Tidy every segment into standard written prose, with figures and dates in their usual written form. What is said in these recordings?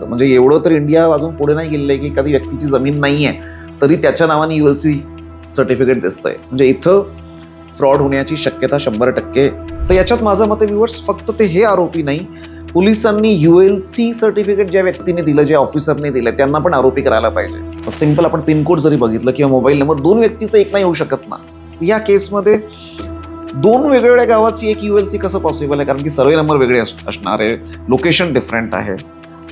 महत्वाचं. म्हणजे एवढं तर इंडिया अजून पुढे नाही गेलेलं आहे की एखादी व्यक्तीची जमीन नाही आहे तरी त्याच्या नावाने ULC सर्टिफिकेट दिसतंय. म्हणजे इथं फ्रॉड होण्याची शक्यता 100%. तर याच्यात माझं मत आहे व्ह्यूअर्स, फक्त ते हे आरोपी नाही, पोलिसांनी ULC सर्टिफिकेट ज्या व्यक्तीने दिलं, ज्या ऑफिसरने दिलं, त्यांना पण आरोपी करायला पाहिजे. सिंपल आपण पिनकोड जरी बघितलं किंवा मोबाईल नंबर, 2 व्यक्तीचं एक नाही होऊ शकत ना. या केसमध्ये 2 वेगवेगळ्या गावाची एक ULC कसं पॉसिबल आहे? कारण की सर्वे नंबर वेगळे असणार आहे, लोकेशन डिफरंट आहे,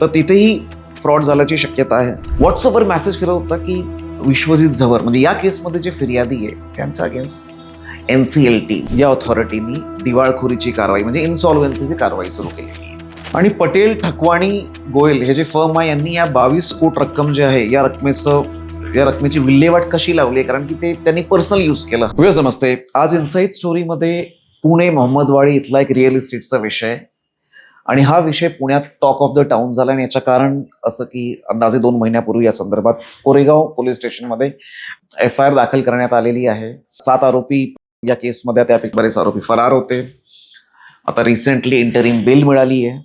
तर तिथेही फ्रॉड झाल्याची शक्यता आहे. व्हॉट्सअपवर मेसेज फिरत होता की विश्वजित झवर, म्हणजे या केसमध्ये जे फिर्यादी आहे त्यांच्या अगेन्स्ट NCLT या ऑथॉरिटीनी दिवाळखोरीची कारवाई म्हणजे इन्सॉल्व्हन्सीची कारवाई सुरू केलेली आहे. आणि पटेल, ठकवाणी, गोयल हे जे फर्म आहे यांनी या 22 कोटी रक्कम जे आहे या रकमेची विल्हेवाट कशी लावली, कारण की ते त्यांनी पर्सनल यूज केलं. वेळ समजते. आज इनसाइट स्टोरीमध्ये पुणे मोहम्मदवाडी इथला एक रिअल इस्टेटचा विषय, आणि हा विषय पुण्यात टॉक ऑफ द टाउन झाला. आणि याचं कारण असं की अंदाजे 2 महिन्यापूर्वी या संदर्भात कोरेगाव पोलीस स्टेशनमध्ये FIR दाखल करण्यात आलेली आहे. 7 आरोपी या केसमध्ये, त्यापैकी बरेच आरोपी फरार होते. आता रिसेंटली इंटरिम बेल मिळाली आहे.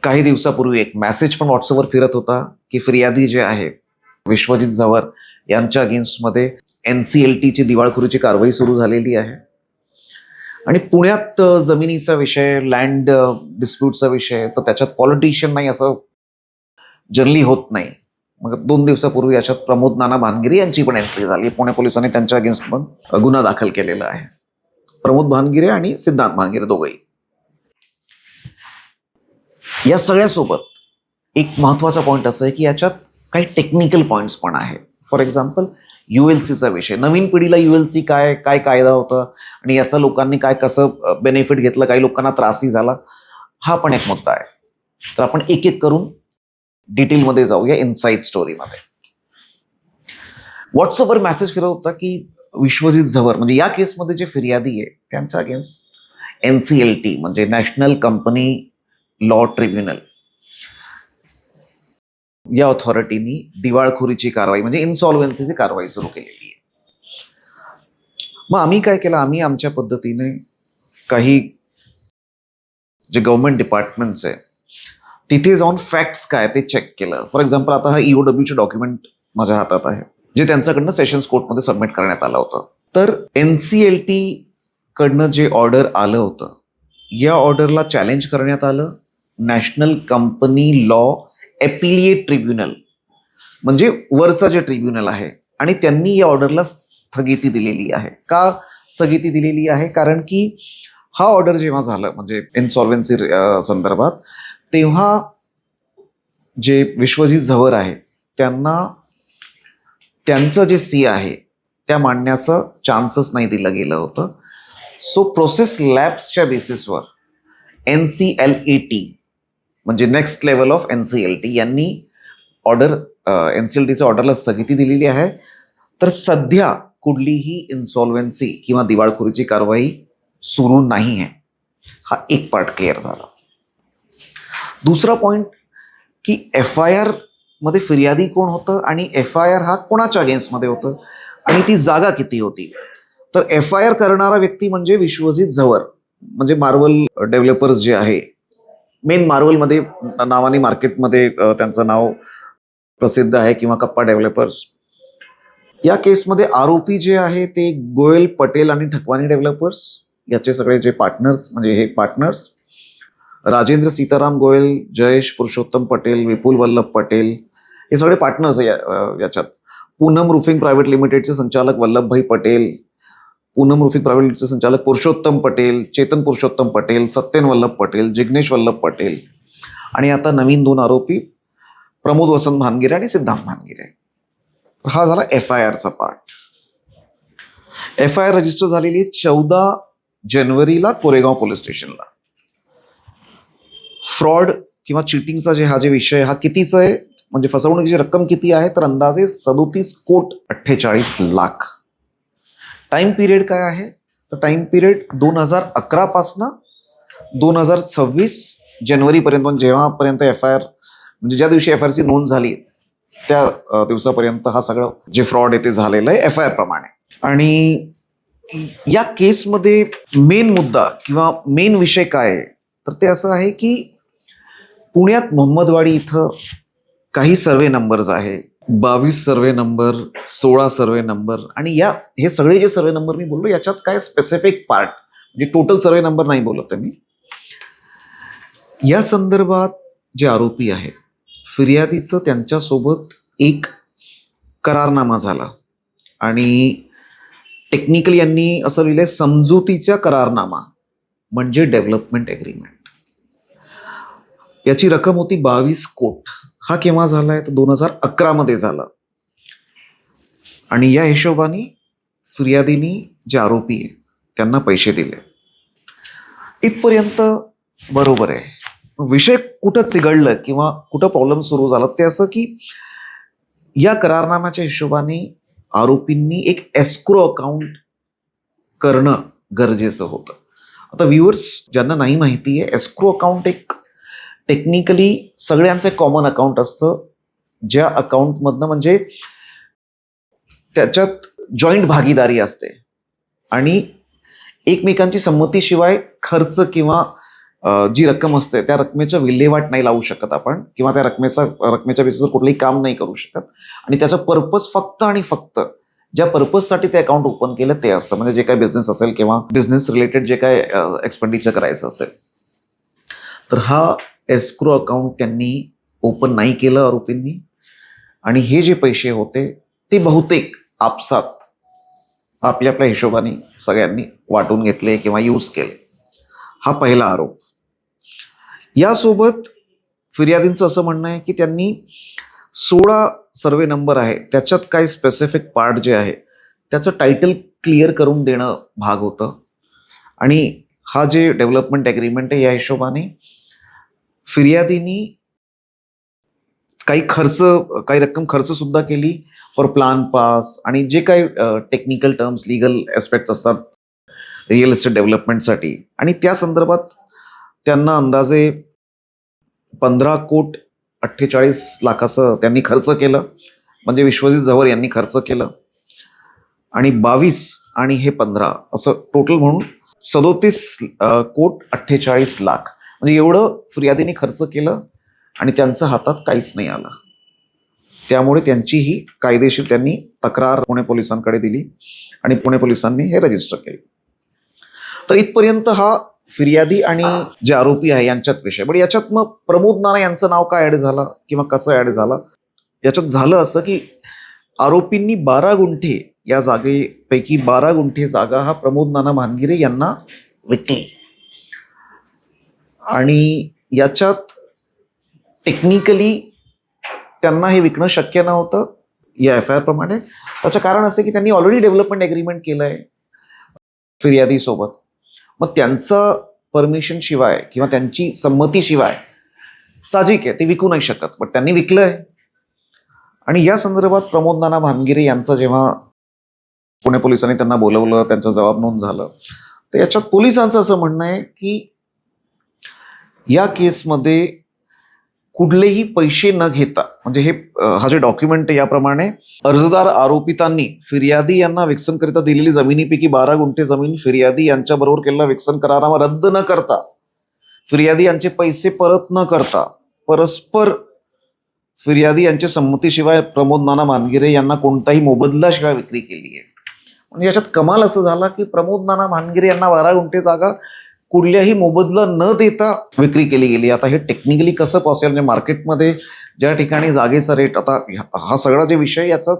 काही दिवसापूर्वी एक मेसेज पण व्हॉट्सअपवर फिरत होता की फिर्यादी जे आहे विश्वजित झवर यांच्या अगेन्स्टमध्ये NCLTची दिवाळखोरीची कारवाई सुरू झालेली आहे. आणि पुण्यात जमिनीचा विषय, लँड डिस्प्यूटचा विषय, तर त्याच्यात पॉलिटिशियन नाही असं जनरली होत नाही. मग 2 दिवसापूर्वी याच्यात प्रमोद नाना भानगिरे यांची पण एंट्री झाली. पुणे पोलिसांनी त्यांच्या अगेन्स्ट पण गुन्हा दाखल केलेला आहे. प्रमोद भानगिरे आणि सिद्धांत भानगिरे दोघंही. या सगळ्यासोबत एक महत्वाचा पॉईंट असं आहे की याच्यात काही टेक्निकल पॉईंट्स पण आहे. फॉर एक्झाम्पल ULCचा विषय, नवीन पिढीला ULC काय कायदा होता आणि याचा लोकांनी कसं बेनिफिट घेतलं, काही लोकांना त्रासही झाला, हा पण एक मुद्दा आहे. तर आपण एक एक करून डिटेलमध्ये जाऊया इनसाइट स्टोरीमध्ये. व्हॉट्सअपवर मेसेज फिरत होता की विश्वजित झवर, म्हणजे या केसमध्ये जे फिर्यादी आहे त्यांच्या अगेन्स्ट NCLT म्हणजे नॅशनल कंपनी लॉ ट्रिब्युनल या ऑथॉरिटीनी दिवाळखोरीची कारवाई म्हणजे इन्सॉल्व्हन्सीची कारवाई सुरू केलेली आहे. मग आम्ही काय केलं, आम्ही आमच्या पद्धतीने काही जे गव्हर्नमेंट डिपार्टमेंट्स आहे तिथे जाऊन फॅक्ट्स काय ते चेक केलं. फॉर एक्झाम्पल आता हा EOWचे डॉक्युमेंट माझ्या हातात आहे, जे त्यांच्याकडनं सेशन्स कोर्टमध्ये सबमिट करण्यात आलं होतं. तर NCLT कडनं जे ऑर्डर आलं होतं, या ऑर्डरला चॅलेंज करण्यात आलं national company law appellate tribunal, म्हणजे वरचं जे ट्रिब्युनल आहे, आणि त्यांनी या ऑर्डरला स्थगिती दिलेली आहे. का स्थगिती दिलेली आहे? कारण की हा ऑर्डर जेव्हा झालं म्हणजे इन्सॉल्व्हन्सी संदर्भात, तेव्हा जे विश्वजित झवर आहे त्यांना त्यांचं जे C आहे त्या मांडण्याचं चान्सच नाही दिलं गेलं होतं. सो प्रोसेस लॅब्सच्या बेसिसवर NCLAT म्हणजे नेक्स्ट लेवल ऑफ NCLT यांनी NCLTच्या ऑर्डरला स्थगिती दिलेली आहे. तर सध्या कुठलीही इन्सॉल्व्हन्सी किंवा दिवाळखोरीची कारवाई सुरू नाही आहे. हा एक पार्ट क्लिअर झाला. दुसरा पॉइंट की FIR मध्ये फिर्यादी कोण होतं आणि FIR हा कोणाच्या अगेन्स्टमध्ये होतं आणि ती जागा किती होती. तर FIR करणारा व्यक्ती म्हणजे विश्वजित झवर, म्हणजे मार्वल डेव्हलपर्स जे आहे, मेन मार्वलमध्ये नावाने मार्केटमध्ये त्यांचं नाव प्रसिद्ध आहे, किंवा कप्पा डेव्हलपर्स. या केसमध्ये आरोपी जे आहे ते गोयल, पटेल आणि ठकवानी डेव्हलपर्स याचे सगळे जे पार्टनर्स, म्हणजे हे पार्टनर्स राजेंद्र सीताराम गोयल, जयेश पुरुषोत्तम पटेल, विपुल वल्लभ पटेल, हे सगळे पार्टनर्स आहे याच्यात. पूनम रूफिंग प्रायव्हेट लिमिटेडचे संचालक वल्लभभाई पटेल, पूनम रूफिंग प्रायव्हेट लिमिटेडचे संचालक पुरुषोत्तम पटेल, चेतन पुरुषोत्तम पटेल, सत्यन वल्लभ पटेल, जिग्नेश वल्लभ पटेल, आणि आता नवीन 2 आरोपी प्रमोद वसंत भानगिरे आणि सिद्धांत भानगिरे. हा झाला FIRचा पार्ट. FIR रजिस्टर झालेली 14 जानेवारीला कोरेगाव पोलीस स्टेशनला. फ्रॉड किंवा चिटिंगचा हा जे विषय हा कितीचा आहे, म्हणजे फसवणुकीची रक्कम किती आहे, तर अंदाजे 37,48,00,000. टाइम पिरियड काय आहे, तर टाइम पिरियड 2011 पासनं 2026 जानेवारीपर्यंत, जेव्हापर्यंत FIR म्हणजे ज्या दिवशी FIRची नोंद झाली त्या दिवसापर्यंत हा सगळं जे फ्रॉड आहे ते झालेलं आहे FIR प्रमाणे. आणि या केसमध्ये मेन मुद्दा किंवा मेन विषय काय आहे, तर ते असं आहे की पुण्यात मोहम्मदवाडी इथं काही सर्वे नंबर्स आहे, 22 सर्वे नंबर, 16 सर्वे नंबर, आणि हे सगळे जे सर्वे नंबर मी बोललो याच्यात काय स्पेसिफिक पार्ट म्हणजे टोटल सर्वे नंबर नाही बोलत आहे मी. या संदर्भात जे आरोपी आहे फिर्यादीचं त्यांच्यासोबत एक करारनामा झाला आणि टेक्निकली यांनी असं लिहिलंय समजुतीचा करारनामा म्हणजे डेव्हलपमेंट एग्रीमेंट. याची रक्कम होती 22 कोट. हा केव्हा झालाय तर 2011 मध्ये झाला. आणि या हिशोबाने फिर्यादीनी जे आरोपी आहे त्यांना पैसे दिले. इथपर्यंत बरोबर आहे. विषय कुठं चिघळलं किंवा कुठं प्रॉब्लेम सुरू झाला ते असं की या करारनाम्याच्या हिशोबाने आरोपींनी एक एस्क्रो अकाउंट करणं गरजेचं होतं. आता व्ह्युअर्स ज्यांना नाही माहिती आहे, एस्क्रो अकाउंट एक टेक्निकली सगळ्यांचं कॉमन अकाउंट असतं, ज्या अकाउंटमधनं म्हणजे त्याच्यात जॉईंट भागीदारी असते आणि एकमेकांची संमतीशिवाय खर्च किंवा जी रक्कम असते त्या रकमेच्या विल्हेवाट नाही लावू शकत आपण, किंवा त्या रकमेच्या बेसिसवर कुठलंही काम नाही करू शकत. आणि त्याचा पर्पज फक्त आणि फक्त ज्या पर्पजसाठी ते अकाउंट ओपन केलं ते असतं, म्हणजे जे काही बिझनेस असेल किंवा बिझनेस रिलेटेड जे काय एक्सपेंडिचर करायचं असेल. तर हा एस्क्रो अकाउंट त्यांनी ओपन नाही केलं आरोपींनी, आणि हे जे पैसे होते ते बहुतेक आपसात आपल्या आपल्या हिशोबाने सगळ्यांनी वाटून घेतले किंवा यूज केले. हा पहिला आरोप. यासोबत फिर्यादींचं असं म्हणणं आहे की त्यांनी 16 सर्वे नंबर आहे त्याच्यात काही स्पेसिफिक पार्ट जे आहे त्याचं टायटल क्लिअर करून देणं भाग होतं. आणि हा जे डेव्हलपमेंट एग्रीमेंट आहे या हिशोबाने फिर्यादींनी काही रक्कम खर्च सुद्धा केली फॉर प्लान पास आणि जे काही टेक्निकल टर्म्स लीगल ॲस्पेक्ट्स असतात रिअल इस्टेट डेव्हलपमेंटसाठी. आणि त्या संदर्भात त्यांना अंदाजे 15,48,00,000 त्यांनी खर्च केलं, म्हणजे विश्वजित झवर यांनी खर्च केलं. आणि 22 आणि हे 15 असं टोटल म्हणून 37,48,00,000 म्हणजे एवढं फिर्यादीने खर्च केलं आणि त्यांच्या हातात काहीच नाही आलं. त्यामुळे त्यांची ही कायदेशीर त्यांनी तक्रार पुणे पोलिसांकडे दिली आणि पुणे पोलिसांनी हे रजिस्टर केले. तर इथपर्यंत हा फिर्यादी आणि जे आरोपी आहे यांच्यात विषय. पण याच्यात मग प्रमोद नाना यांचं नाव काय ऍड झालं किंवा कसं ऍड झालं, याच्यात झालं असं की आरोपींनी 12 गुंठे या जागेपैकी 12 गुंठे जागा हा प्रमोद नाना भानगिरे यांना विकली. आणि याच्यात टेक्निकली त्यांना हे विकणं शक्य नव्हतं या एफ आय आर प्रमाणे. त्याचं कारण असं की त्यांनी ऑलरेडी डेव्हलपमेंट एग्रीमेंट केलं आहे फिर्यादी सोबत. मग त्यांचं परमिशन शिवाय किंवा त्यांची संमतीशिवाय साहजिक आहे ते विकू नाही शकत, पण त्यांनी विकलंय. आणि या संदर्भात प्रमोद नाना भानगिरे यांचं जेव्हा पुणे पोलिसांनी त्यांना बोलवलं, त्यांचा जबाब नोंद झालं, तर याच्यात पोलिसांचं असं म्हणणं आहे की या केसमध्ये कुठलेही पैसे न घेता, म्हणजे हा जे डॉक्युमेंट आहे याप्रमाणे अर्जदार आरोपितांनी फिर्यादी यांना विकसनकरिता दिलेली जमिनीपैकी 12 गुंठे जमीन फिर्यादी यांच्याबरोबर केलेला विकसन करारावर रद्द न करता, फिर्यादी यांचे पैसे परत न करता, परस्पर फिर्यादी यांच्या संमतीशिवाय प्रमोद नाना भानगिरे यांना कोणताही मोबदल्याशिवाय विक्री केली आहे. म्हणजे याच्यात कमाल असं झाला की प्रमोद नाना भानगिरे यांना 12 गुंठे जागा कुठल्याही मोबदला न देता विक्री केली गेली. आता हे टेक्निकली कसं पॉसिबल, म्हणजे मार्केटमध्ये ज्या ठिकाणी जागेचा रेट, आता हा सगळा जे विषय याचा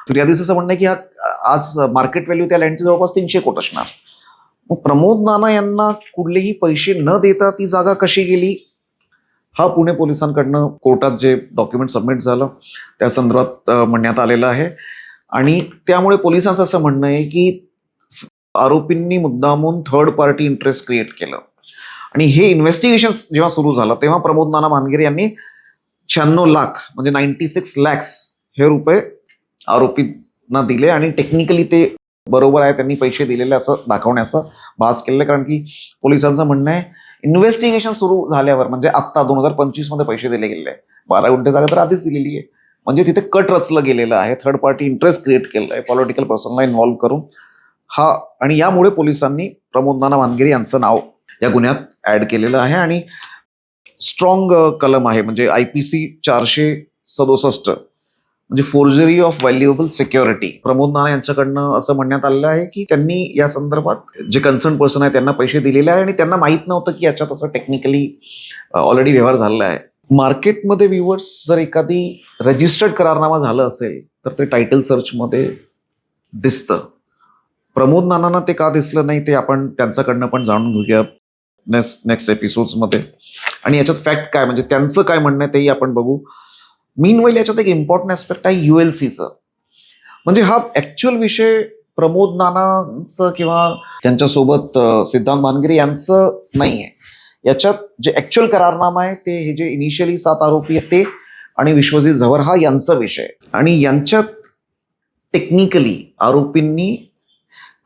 फिर्यादीचं असं म्हणणं आहे की आज मार्केट व्हॅल्यू त्या लँडची जवळपास 300 कोट असणार. मग प्रमोद नाना यांना कुठलेही पैसे न देता ती जागा कशी गेली, हा पुणे पोलिसांकडनं कोर्टात जे डॉक्युमेंट सबमिट झालं त्या संदर्भात म्हणण्यात आलेलं आहे. आणि त्यामुळे पोलिसांचं असं म्हणणं आहे की आरोपींनी मुद्दामून थर्ड पार्टी इंटरेस्ट क्रिएट केलं. आणि हे इन्व्हेस्टिगेशन जेव्हा सुरू झालं तेव्हा प्रमोद नाना भानगिरे यांनी 96 लाख म्हणजे 96 lakhs हे रुपये आरोपींना दिले. आणि टेक्निकली ते बरोबर आहे, त्यांनी पैसे दिलेले असं दाखवण्याचा भास केलेला. कारण की पोलिसांचं म्हणणं आहे इन्व्हेस्टिगेशन सुरू झाल्यावर, म्हणजे आत्ता 2025 मध्ये पैसे दिले गेले. 12 गुंठे जागा तर आधीच दिलेली आहे, म्हणजे तिथे कट रचलं गेलेलं आहे, थर्ड पार्टी इंटरेस्ट क्रिएट केलं आहे पॉलिटिकल पर्सनला इन्व्हॉल्व्ह करून. आणि यामुळे पोलिसांनी प्रमोद नाना भानगिरे यांचं नाव या गुन्ह्यात ऍड केलेलं आहे. आणि स्ट्रॉंग कलम आहे, म्हणजे IPC 467, म्हणजे forgery of valuable security. Pramod Nana यांच्याकडनं असं म्हणण्यात आलेलं आहे की त्यांनी या संदर्भात जे कन्सर्न पर्सन आहे त्यांना पैसे दिलेले आहे आणि त्यांना माहीत नव्हतं की याच्यात असं टेक्निकली ऑलरेडी व्यवहार झालेला आहे. मार्केटमध्ये व्ह्युअर्स, जर एखादी रजिस्टर्ड करारनामा झालं असेल तर ते टायटल सर्चमध्ये दिसतं. प्रमोद नानांना ते का दिसलं नाही ते आपण त्यांच्याकडनं पण जाणून घेऊया नेक्स्ट एपिसोड्समध्ये. आणि याच्यात फॅक्ट काय, म्हणजे त्यांचं काय म्हणणं आहे तेही आपण बघू. मीनवाईल याच्यात एक इम्पॉर्टंट ॲस्पेक्ट आहे ULCचं. म्हणजे हा ॲक्च्युअल विषय प्रमोद नानांचं किंवा त्यांच्यासोबत सिद्धांत भानगिरे यांचं नाही आहे. याच्यात जे ॲक्च्युअल करारनामा आहे ते हे जे इनिशियली 7 आरोपी आहेत ते आणि विश्वजित झवर हा यांचा विषय. आणि यांच्यात टेक्निकली आरोपींनी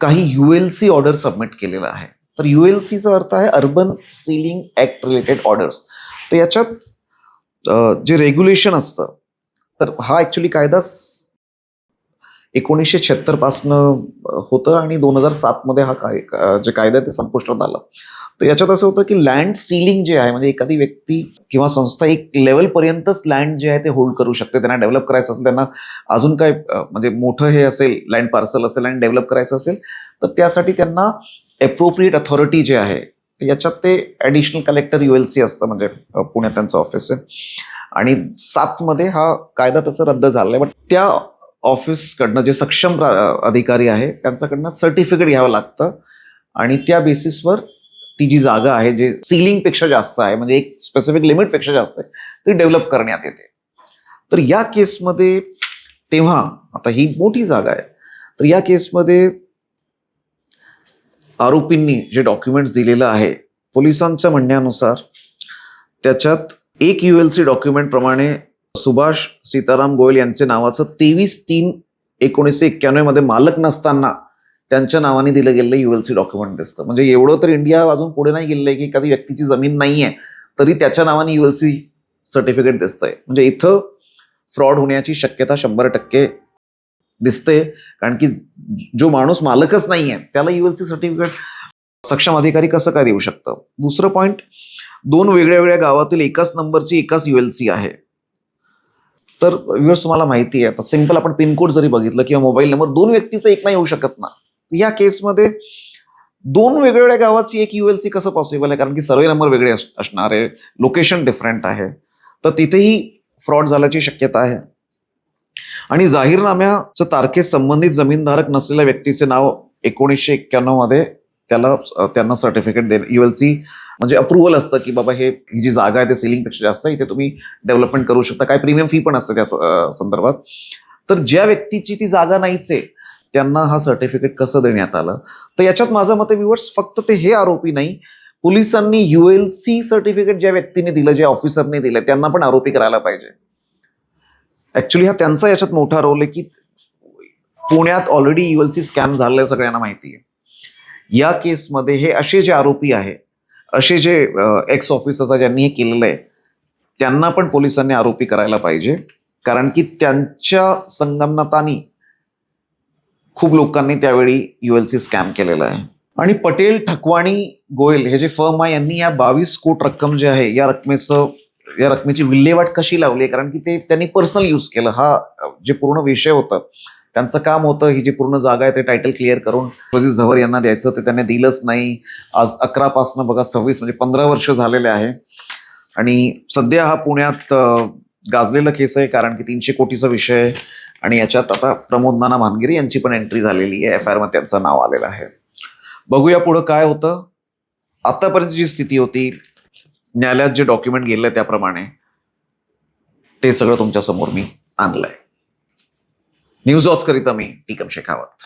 काही ULC ऑर्डर सबमिट केलेला आहे. तर ULCचा अर्थ आहे urban ceiling act related orders. तर याच्यात जे रेग्युलेशन असतं, तर हा ॲक्च्युली कायदा 1976 पासनं होतं आणि 2007 हा जे कायदा आहे ते संपुष्टात आला. तर याच्यात असं होतं की लँड सीलिंग जे आहे, म्हणजे एखादी व्यक्ती किंवा संस्था एक लेवलपर्यंतच लँड जे आहे ते होल्ड करू शकते. त्यांना डेव्हलप करायचं असेल, त्यांना अजून काय म्हणजे मोठं हे असेल, लँड पार्सल असेल आणि डेव्हलप करायचं असेल, तर त्यासाठी त्यांना एप्रोप्रिएट अथॉरिटी जे आहे याच्यात ते ॲडिशनल कलेक्टर ULC असतं, म्हणजे पुण्यात त्यांचं ऑफिस आहे. आणि 7 हा कायदा तसं रद्द झाला आहे. बट त्या ऑफिसकडनं जे सक्षम अधिकारी आहे त्यांच्याकडनं सर्टिफिकेट घ्यावं लागतं आणि त्या बेसिसवर ती जी जागा आहे जे सीलिंगपेक्षा जास्त आहे, म्हणजे एक स्पेसिफिक लिमिटपेक्षा जास्त आहे, ती डेव्हलप करण्यात येते. तर या केसमध्ये तेव्हा आता ही मोठी जागा आहे, तर या केसमध्ये आरोपींनी जे डॉक्युमेंट्स दिलेलं आहे पोलिसांच्या म्हणण्यानुसार त्याच्यात एक ULC डॉक्युमेंट प्रमाणे सुभाष सीताराम गोयल यांचे नावाचं 23/3/1991 मध्ये मालक नसताना त्यांच्या नावाने दिलं गेलेलं ULC डॉक्युमेंट दिसतं. म्हणजे एवढं तर इंडिया अजून पुढे नाही गेलेलं आहे की एखादी व्यक्तीची जमीन नाही आहे तरी त्याच्या नावाने ULC सर्टिफिकेट दिसतंय. म्हणजे इथं फ्रॉड होण्याची शक्यता 100% दिसते, कारण की जो माणूस मालकच नाही आहे त्याला ULC सर्टिफिकेट सक्षम अधिकारी कसं काय देऊ शकतं. दुसरं पॉईंट, 2 वेगळ्या वेगळ्या गावातील एकाच नंबरची एकाच ULC आहे. तर व्ह्युअर्स तुम्हाला माहिती आहे, आता सिंपल आपण पिनकोड जरी बघितलं किंवा मोबाईल नंबर 2 व्यक्तीचं एक नाही येऊ शकत ना. या केसमध्ये 2 वेगवेगळ्या गावाची एक ULC कसं पॉसिबल आहे, कारण की सर्वे नंबर वेगळे असणार आहे, लोकेशन डिफरंट आहे, तर तिथेही फ्रॉड झाल्याची शक्यता आहे. आणि जाहीरनाम्याच्या तारखेत संबंधित जमीनधारक नसलेल्या व्यक्तीचे नाव 1991 मध्ये त्यांना सर्टिफिकेट ULC म्हणजे अप्रुव्हल असतं की बाबा ही जी जागा आहे ते सीलिंगपेक्षा जास्त आहे, इथे तुम्ही डेव्हलपमेंट करू शकता. काय प्रीमियम फी पण असते त्या संदर्भात. तर ज्या व्यक्तीची ती जागा नाहीच आहे त्यांना हा सर्टिफिकेट कसं देण्यात आलं. तर याच्यात माझं मत आहे व्ह्युअर्स, फक्त ते हे आरोपी नाही, पोलिसांनी ULC सर्टिफिकेट ज्या व्यक्तीने दिलं, ज्या ऑफिसरने दिलं, त्यांना पण आरोपी करायला पाहिजे. ऍक्च्युली हा त्यांचा याच्यात मोठा रोल आहे की पुण्यात ऑलरेडी ULC स्कॅम झालेलं सगळ्यांना माहिती आहे. या केसमध्ये हे असे जे आरोपी आहे, असे जे एक्स ऑफिसर ज्यांनी हे केलेलं आहे त्यांना पण पोलिसांनी आरोपी करायला पाहिजे, कारण की त्यांच्या संगनमतानी खूप लोकांनी त्यावेळी ULC स्कॅम केलेला आहे. आणि पटेल, ठकवाणी, गोयल हे जे फर्म आहे यांनी या 22 कोटी रक्कम जे आहे या रकमेची विल्हेवाट कशी लावली, कारण की ते त्यांनी पर्सनल यूज केलं. हा जे पूर्ण विषय होता, त्यांचं काम होतं ही जी पूर्ण जागा आहे ते टायटल क्लिअर करून विश्वजित झवर यांना द्यायचं, ते त्यांनी दिलंच नाही. आज 11 पासनं बघा 26 म्हणजे 15 वर्ष झालेले आहे. आणि सध्या हा पुण्यात गाजलेला केस आहे, कारण की 300 कोटीचा विषय आहे आणि याच्यात आता प्रमोद नाना भानगिरे यांची पण एंट्री झालेली आहे. FIR मध्ये त्यांचं नाव आलेलं आहे. बघूया पुढं काय होतं. आतापर्यंत जी स्थिती होती, न्यायालयात जे डॉक्युमेंट गेले त्याप्रमाणे ते सगळं तुमच्या समोर मी आणलंय. न्यूज वॉच करिता मी टीकम शेखावत.